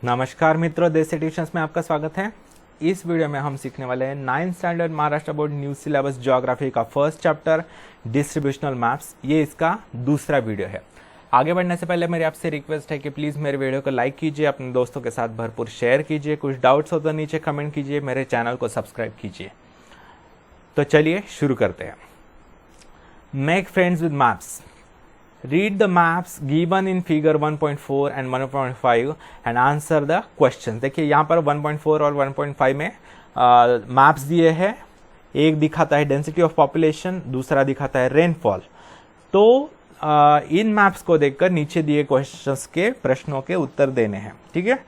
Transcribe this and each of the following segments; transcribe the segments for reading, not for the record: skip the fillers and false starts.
नमस्कार मित्रों, देसी ट्यूशंस में आपका स्वागत है। इस वीडियो में हम सीखने वाले हैं 9th standard Maharashtra board new syllabus geography का फर्स्ट चैप्टर डिस्ट्रीब्यूशनल मैप्स। ये इसका दूसरा वीडियो है। आगे बढ़ने से पहले मेरी आपसे रिक्वेस्ट है कि प्लीज़ मेरे वीडियो को लाइक कीजिए, अपने दोस्तों के साथ भरपूर शेयर कीजिए, कुछ डाउट्स हो तो नीचे कमेंट कीजिए, मेरे चैनल को सब्सक्राइब कीजिए। तो चलिए शुरू करते हैं। Make friends with maps. Read the maps given in figure 1.4 and 1.5 and answer the questions। देखिए यहाँ पर 1.4 और 1.5 में मैप्स दिए हैं। एक दिखाता है डेंसिटी ऑफ पॉपुलेशन, दूसरा दिखाता है रेनफॉल। तो इन मैप्स को देखकर नीचे दिए क्वेश्चंस के प्रश्नों के उत्तर देने हैं। ठीक है,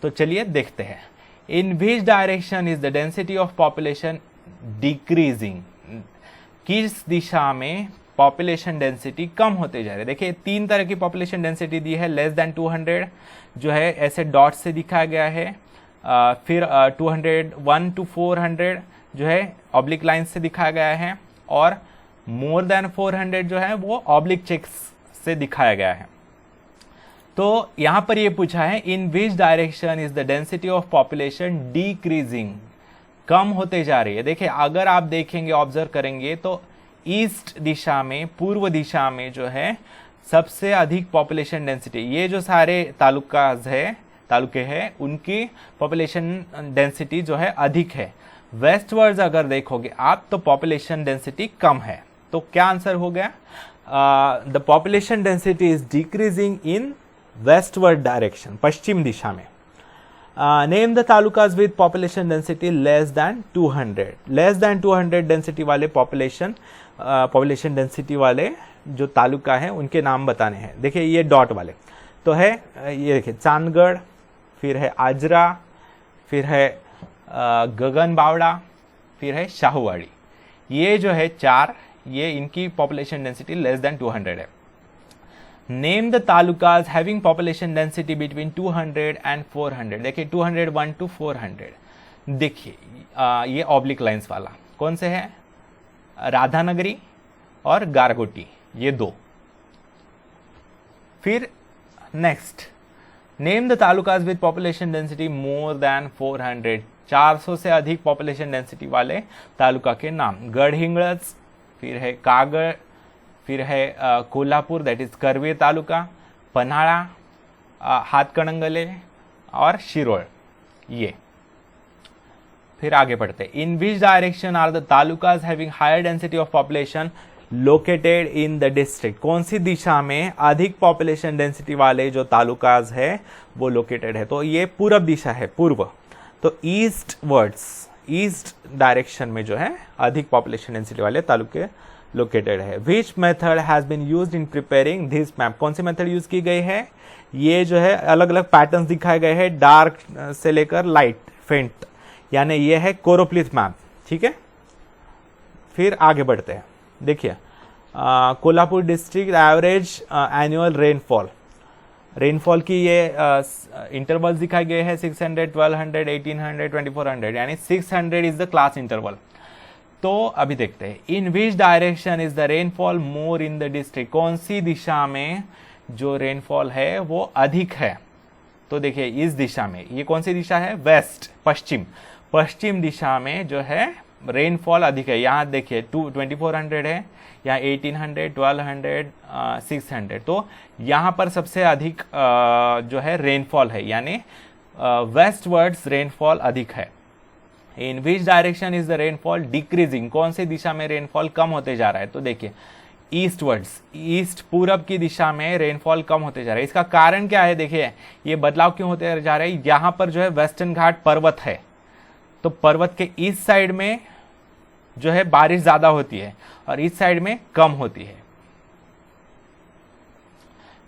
तो चलिए देखते हैं। In which direction is the density of population decreasing. किस दिशा में पॉपुलेशन डेंसिटी कम होते जा रहे हैं। देखिए तीन तरह की पॉपुलेशन डेंसिटी दी है। लेस देन 200 जो है ऐसे डॉट से दिखाया गया है। फिर 201 to 400 जो है ऑब्लिक लाइन से दिखाया गया है, और मोर देन 400 जो है वो ऑब्लिक चेक्स से दिखाया गया है। तो यहां पर ये पूछा है in which direction is the density of population decreasing, कम होते जा रही है। देखिए अगर आप देखेंगे, ऑब्जर्व करेंगे तो ईस्ट दिशा में, पूर्व दिशा में जो है सबसे अधिक पॉपुलेशन डेंसिटी, ये जो सारे तालुके हैं उनकी पॉपुलेशन डेंसिटी जो है अधिक है। वेस्टवर्ड्स अगर देखोगे आप तो पॉपुलेशन डेंसिटी कम है। तो क्या आंसर हो गया? The population density is decreasing in westward direction, पश्चिम दिशा में। Name the talukas with population density less than 200। Less than 200 density वाले पॉपुलेशन डेंसिटी वाले जो तालुका है उनके नाम बताने हैं। देखिए ये डॉट वाले तो है, ये देखिए चांदगढ़, फिर है आजरा, फिर है गगन बावड़ा, फिर है शाहूवाड़ी। ये जो है चार, ये इनकी पॉपुलेशन डेंसिटी लेस देन 200 है। Name the talukas having population density between 200 and 400। देखिए 201 to 400। देखिए ये ऑब्लिक लाइंस वाला कौन से है? राधानगरी और गारगोटी, ये दो। फिर next, name the talukas with population density more than 400। 400 से अधिक पॉपुलेशन डेंसिटी वाले तालुका के नाम। गढ़हिंग्लज, फिर है कागड़, फिर है कोल्हापुर दैट इज करवीर तालुका, पन्हाळा, हातकणंगले और शिरोळ। ये फिर आगे बढ़ते हैं। In which direction are the talukas having higher density of population located in the district. कौन सी दिशा में अधिक पॉपुलेशन डेंसिटी वाले जो तालुकाज है वो लोकेटेड है? तो ये पूर्व दिशा है, पूर्व। तो ईस्ट डायरेक्शन में जो है अधिक पॉपुलेशन डेंसिटी वाले तालुके लोकेटेड है। Which method has been used in preparing this map. कौन सी मेथड यूज की गई है? ये जो है अलग अलग पैटर्न्स दिखाए गए हैं, डार्क से लेकर लाइट फेंट, यानी ये है कोरोप्लिथ मैप। ठीक है, फिर आगे बढ़ते हैं। देखिए Kolhapur district average annual rainfall की ये इंटरवल्स दिखाए गए हैं 600, 1200, 1800, 2400, यानी 600 इज द क्लास इंटरवल। तो अभी देखते हैं in which direction is the rainfall more in the district. कौन सी दिशा में जो रेनफॉल है वो अधिक है? तो देखिए इस दिशा में, ये कौन सी दिशा है? वेस्ट, पश्चिम दिशा में जो है रेनफॉल अधिक है। यहाँ देखिए 2400 है, यहाँ 1800, 1200, 600। तो यहाँ पर सबसे अधिक जो है रेनफॉल है, यानी वेस्टवर्ड्स रेनफॉल अधिक है। In which direction is the rainfall decreasing. कौन सी दिशा में रेनफॉल कम होते जा रहा है? तो देखिए ईस्टवर्ड्स, ईस्ट पूरब की दिशा में रेनफॉल कम होते जा रहा है। इसका कारण क्या है? देखिए ये बदलाव क्यों होते जा रहे हैं? यहाँ पर जो है वेस्टर्न घाट पर्वत है, तो पर्वत के ईस्ट साइड में जो है बारिश ज्यादा होती है और ईस्ट साइड में कम होती है।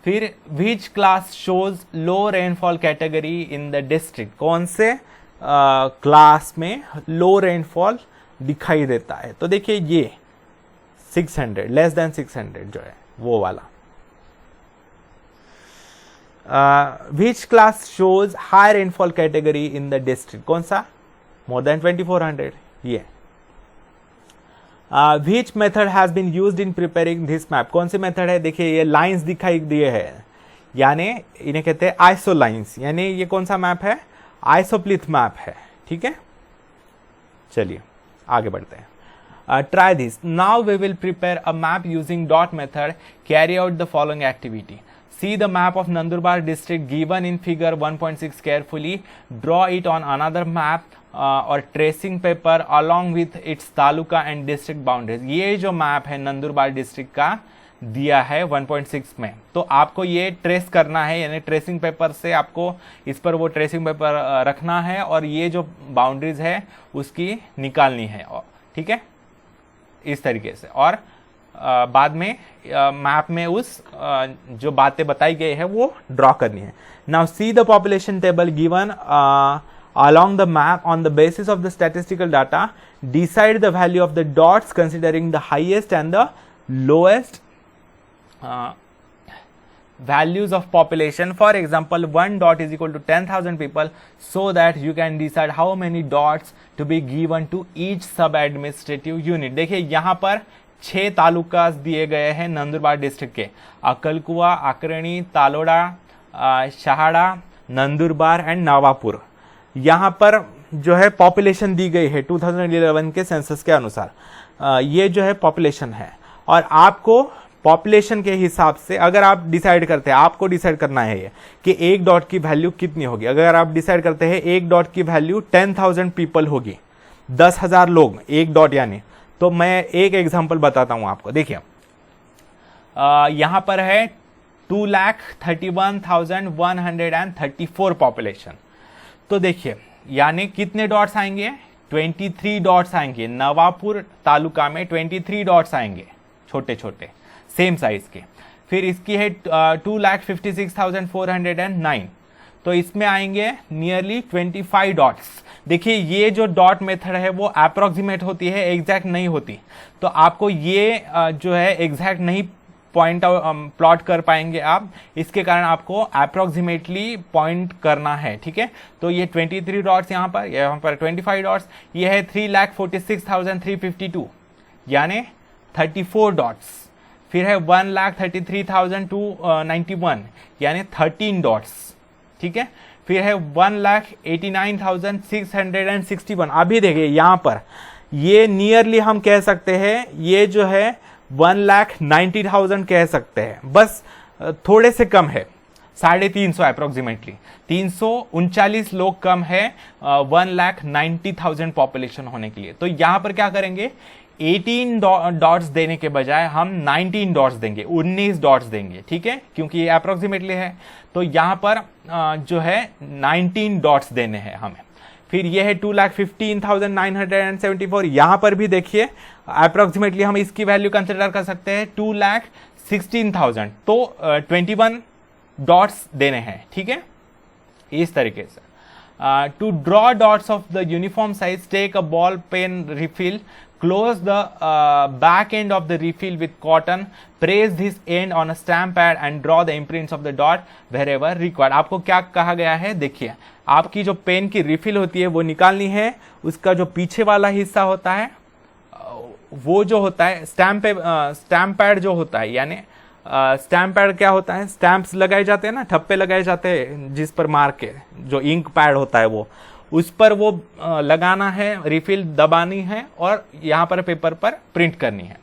फिर विच class shows low rainfall category in the district. कौन से क्लास में लो रेनफॉल दिखाई देता है? तो देखिए ये 600, लेस देन 600 जो है वो वाला। Which class shows high rainfall category in the district. कौन सा? मोर देन 2400, ये। Which method has been used in preparing this map. कौन सी मेथड है? देखिए ये लाइंस दिखाई दिए हैं, यानी इन्हें कहते हैं आइसोलाइंस, यानी ये कौन सा मैप है, आइसोप्लिथ मैप है, ठीक है। चलिए आगे बढ़ते हैं। Try this. Now we will prepare a map using dot method. Carry out the following activity. See the map of Nandurbar district given in figure 1.6 carefully. Draw it on another map or tracing paper along with its taluka and district boundaries. ये जो map है Nandurbar district का दिया है 1.6 में, तो आपको ये ट्रेस करना है, यानी ट्रेसिंग पेपर से आपको इस पर वो ट्रेसिंग पेपर रखना है और ये जो बाउंड्रीज है उसकी निकालनी है, ठीक है, इस तरीके से। और बाद में मैप में उस जो बातें बताई गई है वो ड्रॉ करनी है। Now see the population table given along the map on the basis of the statistical data. Decide the value of the dots considering the highest and the lowest values of population. For example, 1 dot is equal to 10,000 people, so that you can decide how many dots to be given to each sub administrative unit. देखिए यहाँ पर 6 तालुकास दिए गए हैं Nandurbar district के, अक्कलकुआ, अकरणी, तालोड़ा, शहाड़ा, Nandurbar and Navapur. यहाँ पर जो है पॉपुलेशन दी गई है 2011 के सेंसस के अनुसार, ये जो है पॉपुलेशन है। और आपको पॉपुलेशन के हिसाब से अगर आप डिसाइड करते हैं, आपको डिसाइड करना है ये कि एक डॉट की वैल्यू कितनी होगी। अगर आप डिसाइड करते हैं एक डॉट की वैल्यू 10,000 पीपल होगी, 10,000 लोग एक डॉट यानी, तो मैं एक एग्जांपल बताता हूं आपको। देखिए यहां पर है 2,31,134 पॉपुलेशन, तो देखिए यानी कितने डॉट्स आएंगे, 23 डॉट्स आएंगे। नवापुर तालुका में 23 डॉट्स आएंगे, छोटे छोटे सेम साइज के। फिर इसकी है 2,56,409, तो इसमें आएंगे नियरली 25 डॉट्स। देखिए ये जो डॉट मेथड है वो अप्रोक्सीमेट होती है, एग्जैक्ट नहीं होती, तो आपको ये जो है एग्जैक्ट नहीं पॉइंट प्लॉट कर पाएंगे आप, इसके कारण आपको अप्रोक्सीमेटली पॉइंट करना है, ठीक है। तो ये 23 डॉट्स यहाँ पर 25 डॉट्स, ये है 3,46,352 यानी 34 डॉट्स। फिर है 1,33,291 यानी 13 डॉट्स, ठीक है। फिर है 1,89,661। अभी देखिए यहाँ पर ये नियरली हम कह सकते हैं, ये जो है 1,90,000 कह सकते हैं, बस थोड़े से कम है, 350 अप्रोक्सीमेटली 339 लोग कम है 1,90,000 पॉपुलेशन होने के लिए। तो यहां पर क्या करेंगे, 18 डॉट्स देने के बजाय हम 19 डॉट्स देंगे, 19 डॉट्स देंगे, ठीक है, क्योंकि ये अप्रोक्सीमेटली है। तो यहां पर जो है 19 डॉट्स देने हैं हमें। फिर ये है 2,15,974, यहां पर भी देखिए अप्रोक्सीमेटली हम इसकी वैल्यू कंसिडर कर सकते हैं 2,16,000, तो 21 डॉट्स देने हैं, ठीक है, इस तरीके से। To draw dots of the uniform size, take a ball pen refill, close the back end of the refill with cotton, press this end on a stamp pad and draw the imprints of the dot wherever required. आपको क्या कहा गया है, देखिए आपकी जो pen की refill होती है वो निकालनी है, उसका जो पीछे वाला हिस्सा होता है वो जो होता है स्टैम्प पैड जो होता है, यानी स्टैम्प पैड क्या होता है, स्टैम्प्स लगाए जाते हैं ना, ठप्पे लगाए जाते हैं जिस पर मार के, जो इंक पैड होता है वो, उस पर वो लगाना है, रिफिल दबानी है और यहाँ पर पेपर पर प्रिंट करनी है।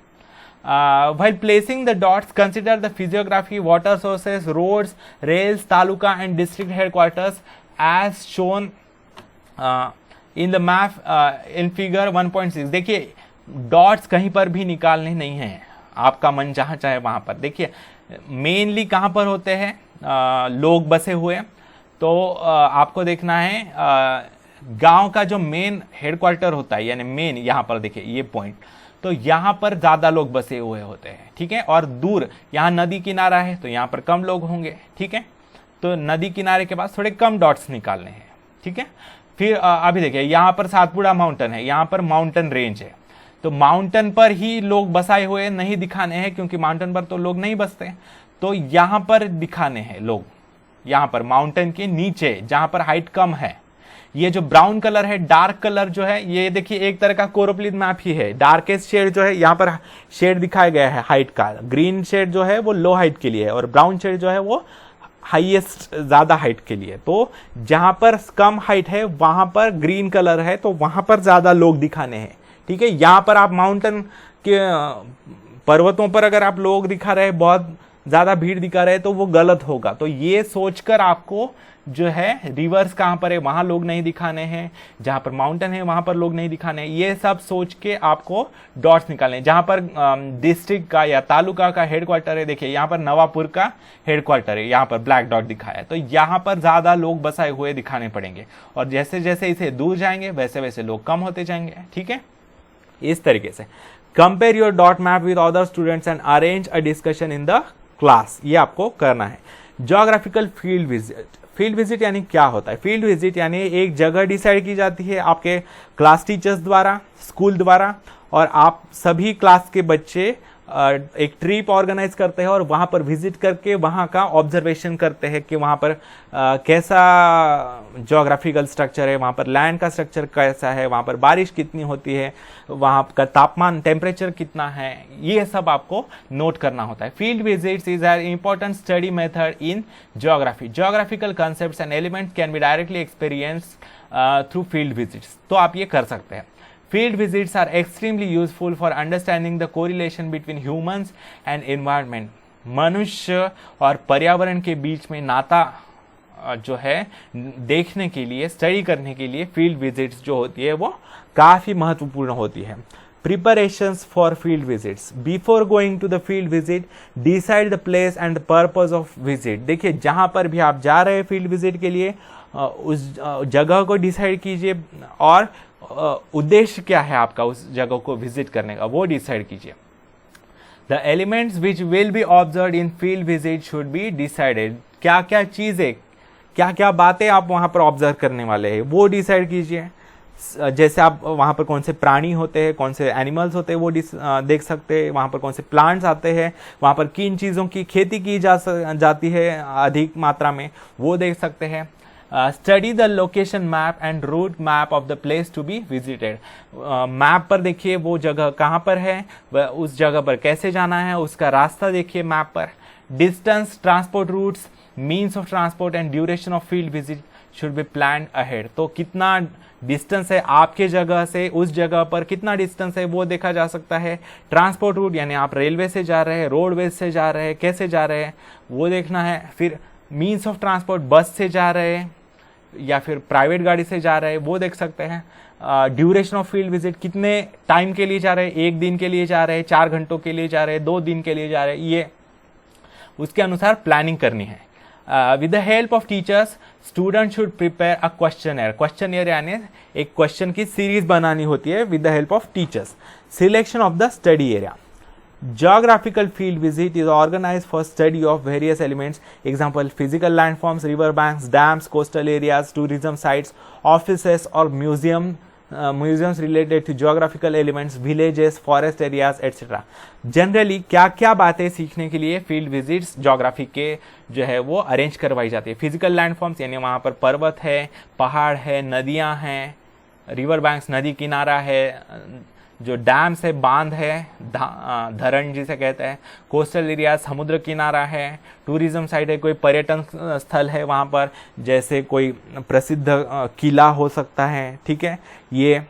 While placing the dots, consider the physiography, water sources, roads, rails, taluka and district headquarters as shown in the map in figure 1.6. देखिए डॉट्स कहीं पर भी निकालने नहीं है, आपका मन जहाँ चाहे वहाँ पर। देखिए मेनली कहाँ पर होते हैं, लोग बसे हुए, तो आपको देखना है गांव का जो मेन हेडक्वार्टर होता है, यानी मेन यहाँ पर देखिए ये पॉइंट, तो यहाँ पर ज्यादा लोग बसे हुए होते हैं, ठीक है। और दूर यहाँ नदी किनारा है तो यहाँ पर कम लोग होंगे, ठीक है। तो नदी किनारे के पास थोड़े कम डॉट्स निकालने हैं, ठीक है। फिर अभी देखिए यहाँ पर सातपुड़ा माउंटेन है, यहाँ पर माउंटेन रेंज है, तो माउंटेन पर ही लोग बसाए हुए नहीं दिखाने हैं, क्योंकि माउंटेन पर तो लोग नहीं बसते, तो यहाँ पर दिखाने हैं लोग, यहाँ पर माउंटेन के नीचे जहां पर हाइट कम है। ये जो ब्राउन कलर है, डार्क कलर जो है, ये देखिए एक तरह का कोरोप्लिथ मैप ही है। डार्केस्ट शेड जो है यहाँ पर शेड दिखाया गया है हाइट का, ग्रीन शेड जो है वो लो हाइट के लिए है और ब्राउन शेड जो है वो हाईएस्ट ज़्यादा हाइट के लिए। तो जहाँ पर कम हाइट है वहाँ पर ग्रीन कलर है, तो वहाँ पर ज़्यादा लोग दिखाने हैं, ठीक है। यहाँ पर आप माउंटेन के पर्वतों पर अगर आप लोग दिखा रहे हैं, बहुत ज़्यादा भीड़ दिखा रहे हैं, तो वो गलत होगा। तो ये सोचकर आपको जो है रिवर्स कहाँ पर है वहाँ लोग नहीं दिखाने हैं, जहाँ पर माउंटेन है वहाँ पर लोग नहीं दिखाने हैं, ये सब सोच के आपको डॉट्स निकालने हैं। जहाँ पर डिस्ट्रिक्ट का या तालुका का हेडक्वार्टर है, देखिए यहाँ पर नवापुर का हेडक्वार्टर है, यहाँ पर ब्लैक डॉट दिखाया है, तो यहाँ पर ज़्यादा लोग बसाए हुए दिखाने पड़ेंगे, और जैसे जैसे इसे दूर जाएंगे वैसे वैसे लोग कम होते जाएंगे, ठीक है। इस तरीके से compare your dot map with other students and arrange a discussion in the class, ये आपको करना है। Geographical field visit, field visit यानी क्या होता है? फील्ड विजिट यानी एक जगह डिसाइड की जाती है आपके क्लास टीचर्स द्वारा, स्कूल द्वारा, और आप सभी क्लास के बच्चे एक ट्रिप ऑर्गेनाइज करते हैं और वहाँ पर विजिट करके वहाँ का ऑब्जर्वेशन करते हैं कि वहाँ पर कैसा ज्योग्राफिकल स्ट्रक्चर है, वहाँ पर लैंड का स्ट्रक्चर कैसा है, वहाँ पर बारिश कितनी होती है, वहाँ का तापमान टेम्परेचर कितना है, ये सब आपको नोट करना होता है। Field visits is an important study method in geography. Geographical concepts and elements can be directly experience through field visits, तो आप ये कर सकते हैं। Field visits are extremely useful for understanding the correlation between humans and environment. मनुष्य और पर्यावरण के बीच में नाता जो है देखने के लिए, स्टडी करने के लिए फील्ड विजिट्स जो होती है वो काफ़ी महत्वपूर्ण होती है। Preparations for field visits. Before going to the field visit, decide the place and the purpose of visit. देखिए जहाँ पर भी आप जा रहे हैं फील्ड विजिट के लिए, उस जगह को डिसाइड कीजिए और उद्देश्य क्या है आपका उस जगह को विजिट करने का, वो डिसाइड कीजिए। The elements which will be observe in field visit should be decided. क्या क्या चीज़ें, क्या क्या बातें आप वहाँ पर ऑब्जर्व करने वाले हैं वो डिसाइड कीजिए। जैसे आप वहाँ पर कौन से प्राणी होते हैं, कौन से एनिमल्स होते हैं वो देख सकते हैं, वहाँ पर कौन से प्लांट्स आते हैं, वहाँ पर किन चीज़ों की खेती की जाती है अधिक मात्रा में, वो देख सकते हैं। Study the location map and route map of the place to be visited. Map पर देखिए वो जगह कहाँ पर है, उस जगह पर कैसे जाना है, उसका रास्ता देखिए मैप पर। Distance, transport routes, means of transport and duration of field visit should be planned ahead. तो कितना डिस्टेंस है आपके जगह से उस जगह पर, कितना डिस्टेंस है वो देखा जा सकता है। ट्रांसपोर्ट रूट यानी आप रेलवे से जा रहे हैं, रोडवेज से जा रहे हैं, कैसे जा रहे हैं वो देखना है। फिर मीन्स ऑफ ट्रांसपोर्ट, बस से जा रहे हैं या फिर प्राइवेट गाड़ी से जा रहे हैं वो देख सकते हैं। ड्यूरेशन ऑफ फील्ड विजिट, कितने टाइम के लिए जा रहे हैं, 1 दिन के लिए जा रहे हैं, 4 घंटों के लिए जा रहे हैं, 2 दिन के लिए जा रहे हैं, ये उसके अनुसार प्लानिंग करनी है। With the help of teachers student should prepare a questionnaire. Questionnaire यानी एक क्वेश्चन की सीरीज बनानी होती है with the help of teachers. Selection of the study area. Geographical field visit is organized for study of various elements. Example: physical landforms, river banks, dams, coastal areas, tourism sites, offices or museums related to geographical elements, villages, forest areas, etc. Generally क्या क्या बातें सीखने के लिए field visits geography के जो है वो अरेंज करवाई जाती है। फिजिकल लैंडफॉर्म्स यानी वहाँ पर पर्वत है, पहाड़ है, नदियाँ हैं, रिवर बैंक्स नदी किनारा है, जो डैम्स है, बांध है, धरण जिसे कहते हैं, कोस्टल एरिया समुद्र किनारा है, टूरिज्म साइट है, कोई पर्यटन स्थल है वहाँ पर, जैसे कोई प्रसिद्ध किला हो सकता है, ठीक है ये।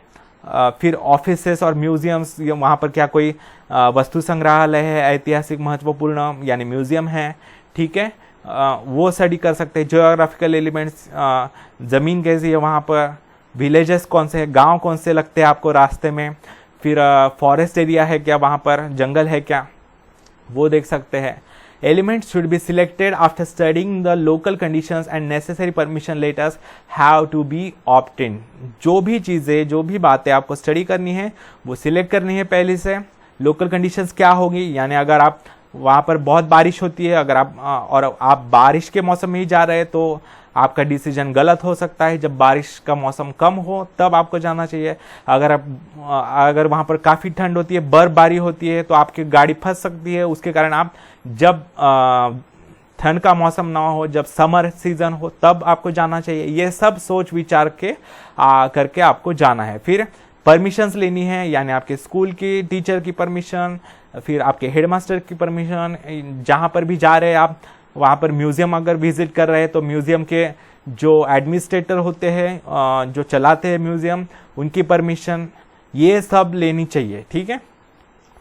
फिर ऑफिसेस और म्यूजियम्स, वहाँ पर क्या कोई वस्तु संग्रहालय है, ऐतिहासिक महत्वपूर्ण यानी म्यूजियम है, ठीक है, वो स्टडी कर सकते हैं। ज्योग्राफिकल एलिमेंट्स, ज़मीन कैसी है वहाँ पर, विलेजेस कौन से हैं, गाँव कौन से लगते हैं आपको रास्ते में, फिर फॉरेस्ट एरिया है क्या वहाँ पर, जंगल है क्या, वो देख सकते हैं। Elements should be selected after studying the local conditions and necessary permission letters have to be obtain. जो भी चीज़ें, जो भी बातें आपको स्टडी करनी है वो सिलेक्ट करनी है पहले से। लोकल कंडीशंस क्या होगी, यानी अगर आप वहाँ पर बहुत बारिश होती है, अगर आप बारिश के मौसम में ही जा रहे हैं तो आपका डिसीजन गलत हो सकता है। जब बारिश का मौसम कम हो तब आपको जाना चाहिए। अगर वहाँ पर काफ़ी ठंड होती है, बर्फबारी होती है, तो आपकी गाड़ी फंस सकती है। उसके कारण आप जब ठंड का मौसम ना हो, जब समर सीजन हो, तब आपको जाना चाहिए। ये सब सोच विचार के करके आपको जाना है। फिर परमिशंस लेनी है, यानी आपके स्कूल की टीचर की परमिशन, फिर आपके हेडमास्टर की परमिशन, जहाँ पर भी जा रहे हैं आप वहाँ पर म्यूज़ियम अगर विजिट कर रहे हैं तो म्यूज़ियम के जो एडमिनिस्ट्रेटर होते हैं, जो चलाते हैं म्यूज़ियम, उनकी परमिशन ये सब लेनी चाहिए, ठीक है।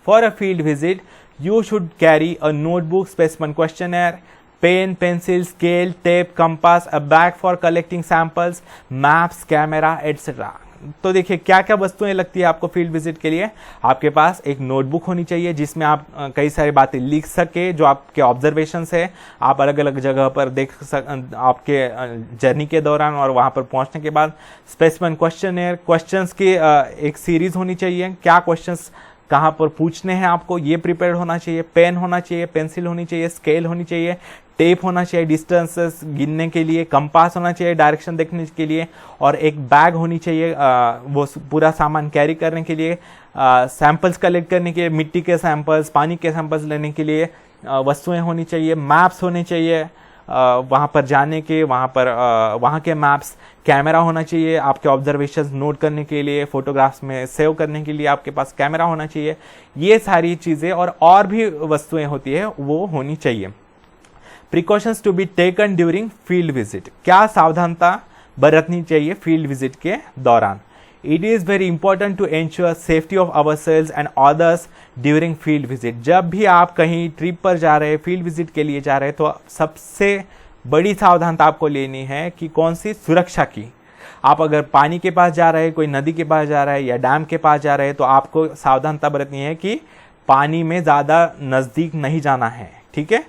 For a field visit you should carry a notebook, specimen questionnaire, pen, pencil, scale, tape, compass, a bag for collecting samples, maps, camera, etc. तो देखिए क्या क्या वस्तुएं लगती है आपको फील्ड विजिट के लिए। आपके पास एक नोटबुक होनी चाहिए जिसमें आप कई सारी बातें लिख सके, जो आपके ऑब्जर्वेशंस है, आप अलग अलग जगह पर आपके जर्नी के दौरान और वहां पर पहुंचने के बाद। स्पेसिमेन क्वेश्चनर, क्वेश्चंस की एक सीरीज होनी चाहिए, क्या क्वेश्चंस कहाँ पर पूछने हैं आपको, ये प्रिपेयर्ड होना चाहिए। पेन होना चाहिए, पेंसिल होनी चाहिए, स्केल होनी चाहिए, टेप होना चाहिए डिस्टेंसेस गिनने के लिए, कंपास होना चाहिए डायरेक्शन देखने के लिए, और एक बैग होनी चाहिए वो पूरा सामान कैरी करने के लिए, सैंपल्स कलेक्ट करने के लिए, मिट्टी के सैंपल्स, पानी के सैंपल्स लेने के लिए वस्तुएं होनी चाहिए। मैप्स होने चाहिए वहाँ पर जाने के, वहाँ के मैप्स। कैमरा होना चाहिए आपके ऑब्जर्वेशंस नोट करने के लिए, फोटोग्राफ्स में सेव करने के लिए आपके पास कैमरा होना चाहिए। ये सारी चीज़ें और भी वस्तुएं होती है वो होनी चाहिए। Precautions to be taken during field visit, क्या सावधानता बरतनी चाहिए फील्ड विजिट के दौरान। It is very important to ensure safety of ourselves and others during field visit. जब भी आप कहीं ट्रिप पर जा रहे हैं, फील्ड विजिट के लिए जा रहे हैं, तो सबसे बड़ी सावधानता आपको लेनी है कि कौन सी सुरक्षा की। आप अगर पानी के पास जा रहे हैं, कोई नदी के पास जा रहे हैं या डैम के पास जा रहे हैं, तो आपको सावधानता बरतनी है कि पानी में ज़्यादा नज़दीक नहीं जाना है, ठीक है।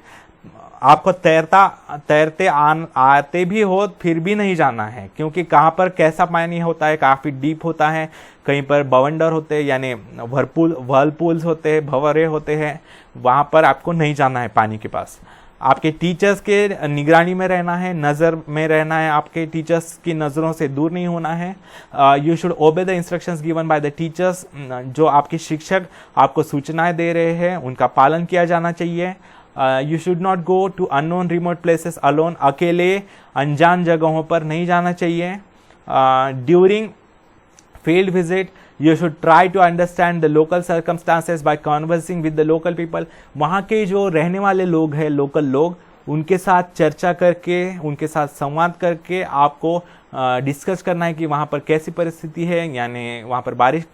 आपको तैरते आते भी हो फिर भी नहीं जाना है, क्योंकि कहाँ पर कैसा पानी होता है, काफ़ी डीप होता है, कहीं पर बवंडर होते हैं यानी व्हर्लपूल्स होते हैं, भंवरे होते हैं, वहाँ पर आपको नहीं जाना है पानी के पास। आपके टीचर्स के निगरानी में रहना है, नज़र में रहना है, आपके टीचर्स की नज़रों से दूर नहीं होना है। You should obey the instructions given by the teachers, जो आपके शिक्षक आपको सूचनाएं दे रहे हैं उनका पालन किया जाना चाहिए। You should not go to unknown remote places alone, अकेले अनजान जगहों पर नहीं जाना चाहिए। During field visit you should try to understand the local circumstances by conversing with the local people. वहाँ के जो रहने वाले लोग हैं, लोकल लोग, उनके साथ चर्चा करके, उनके साथ संवाद करके आपको डिस्कस करना है कि वहाँ पर कैसी परिस्थिति है, यानी वहाँ पर बारिश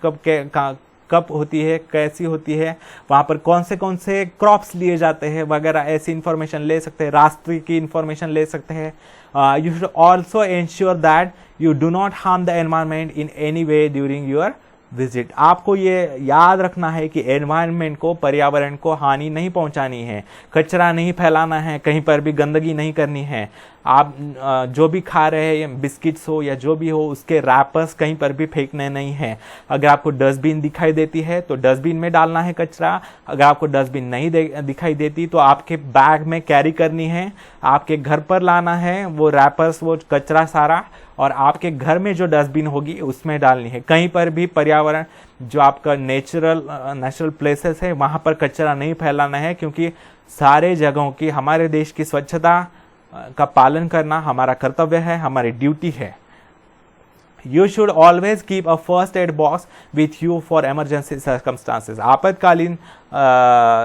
कब होती है, कैसी होती है, वहाँ पर कौन से क्रॉप्स लिए जाते हैं वगैरह, ऐसी इन्फॉर्मेशन ले सकते हैं, रास्ते की इन्फॉर्मेशन ले सकते हैं। You should also ensure that you do not harm the environment in any way during your visit. आपको ये याद रखना है कि एनवायरनमेंट को, पर्यावरण को हानि नहीं पहुंचानी है, कचरा नहीं फैलाना है, कहीं पर भी गंदगी नहीं करनी है। आप जो भी खा रहे हैं, बिस्किट्स हो या जो भी हो, उसके रैपर्स कहीं पर भी फेंकने नहीं है। अगर आपको डस्टबिन दिखाई देती है तो डस्टबिन में डालना है कचरा। अगर आपको डस्टबिन नहीं दिखाई देती तो आपके बैग में कैरी करनी है, आपके घर पर लाना है वो रैपर्स, वो कचरा सारा, और आपके घर में जो डस्टबिन होगी उसमें डालनी है। कहीं पर भी पर्यावरण, जो आपका नेचुरल प्लेसेस है, वहाँ पर कचरा नहीं फैलाना है, क्योंकि सारे जगहों की, हमारे देश की स्वच्छता का पालन करना हमारा कर्तव्य है, हमारी ड्यूटी है। You should always keep a first aid box with you for emergency circumstances. आपातकालीन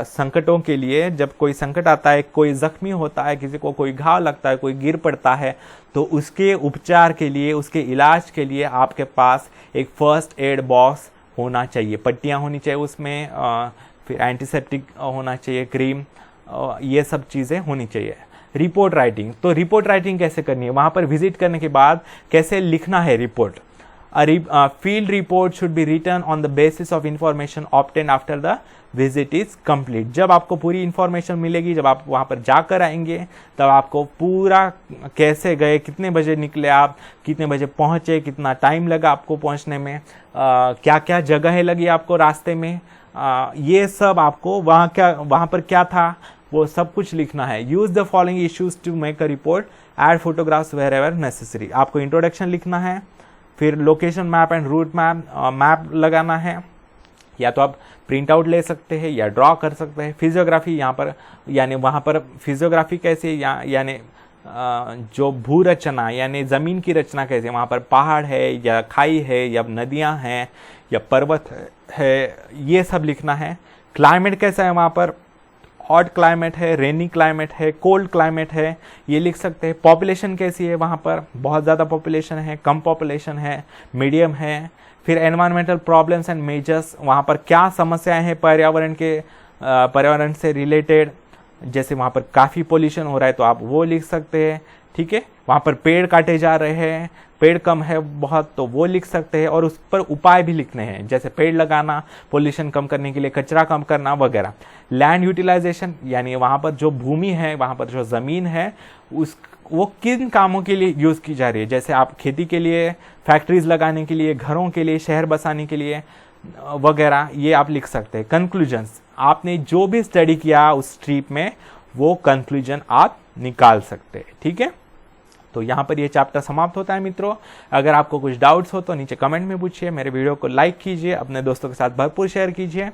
संकटों के लिए, जब कोई संकट आता है, कोई जख्मी होता है, किसी को कोई घाव लगता है, कोई गिर पड़ता है, तो उसके उपचार के लिए, उसके इलाज के लिए आपके पास एक फर्स्ट एड बॉक्स होना चाहिए। पट्टियाँ होनी चाहिए उसमें, फिर एंटीसेप्टिक होना चाहिए, क्रीम, ये सब चीज़ें होनी चाहिए। रिपोर्ट राइटिंग, तो रिपोर्ट राइटिंग कैसे करनी है, वहाँ पर विजिट करने के बाद कैसे लिखना है report. Field report should be written on the basis of information obtain after the visit is complete. जब आपको पूरी इंफॉर्मेशन मिलेगी, जब आप वहाँ पर जाकर आएंगे, तब आपको पूरा कैसे गए, कितने बजे निकले आप, कितने बजे पहुँचे, कितना टाइम लगा आपको पहुँचने में, क्या क्या जगहें लगी आपको रास्ते में, ये सब आपको वहाँ पर क्या था वो सब कुछ लिखना है। Use the following issues to make a report, add photographs wherever necessary. आपको इंट्रोडक्शन लिखना है, फिर location map and route map लगाना है, या तो आप प्रिंट आउट ले सकते हैं या ड्रॉ कर सकते हैं। फिजियोग्राफी, यहाँ पर यानी वहाँ पर फिजियोग्राफी कैसे, यानी जो भू रचना यानी ज़मीन की रचना कैसे, वहाँ पर पहाड़ है या खाई है या नदियाँ हैं या पर्वत है, ये सब लिखना है। क्लाइमेट कैसा है वहाँ पर, हॉट क्लाइमेट है, रेनी क्लाइमेट है, कोल्ड क्लाइमेट है, ये लिख सकते हैं। पॉपुलेशन कैसी है, वहाँ पर बहुत ज़्यादा पॉपुलेशन है, कम पॉपुलेशन है, मीडियम है। फिर एनवायरमेंटल प्रॉब्लम्स एंड मेजर्स, वहाँ पर क्या समस्याएं हैं पर्यावरण से रिलेटेड, जैसे वहाँ पर काफ़ी पोल्यूशन हो रहा है तो आप वो लिख सकते हैं, ठीक है। वहाँ पर पेड़ काटे जा रहे हैं, पेड़ कम है बहुत, तो वो लिख सकते हैं। और उस पर उपाय भी लिखने हैं, जैसे पेड़ लगाना, पोल्यूशन कम करने के लिए, कचरा कम करना वगैरह। लैंड यूटिलाइजेशन, यानी वहाँ पर जो भूमि है, वहाँ पर जो ज़मीन है, वो किन कामों के लिए यूज़ की जा रही है, जैसे आप खेती के लिए, फैक्ट्रीज लगाने के लिए, घरों के लिए, शहर बसाने के लिए वगैरह, ये आप लिख सकते हैं। कंक्लूजन्स, आपने जो भी स्टडी किया उस स्ट्रीप में, वो कंक्लूजन आप निकाल सकते हैं, ठीक है। तो यहाँ पर ये चैप्टर समाप्त होता है मित्रों। अगर आपको कुछ डाउट्स हो तो नीचे कमेंट में पूछिए, मेरे वीडियो को लाइक कीजिए, अपने दोस्तों के साथ भरपूर शेयर कीजिए,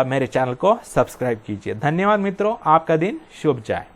मेरे चैनल को सब्सक्राइब कीजिए। धन्यवाद मित्रों, आपका दिन शुभ जाए।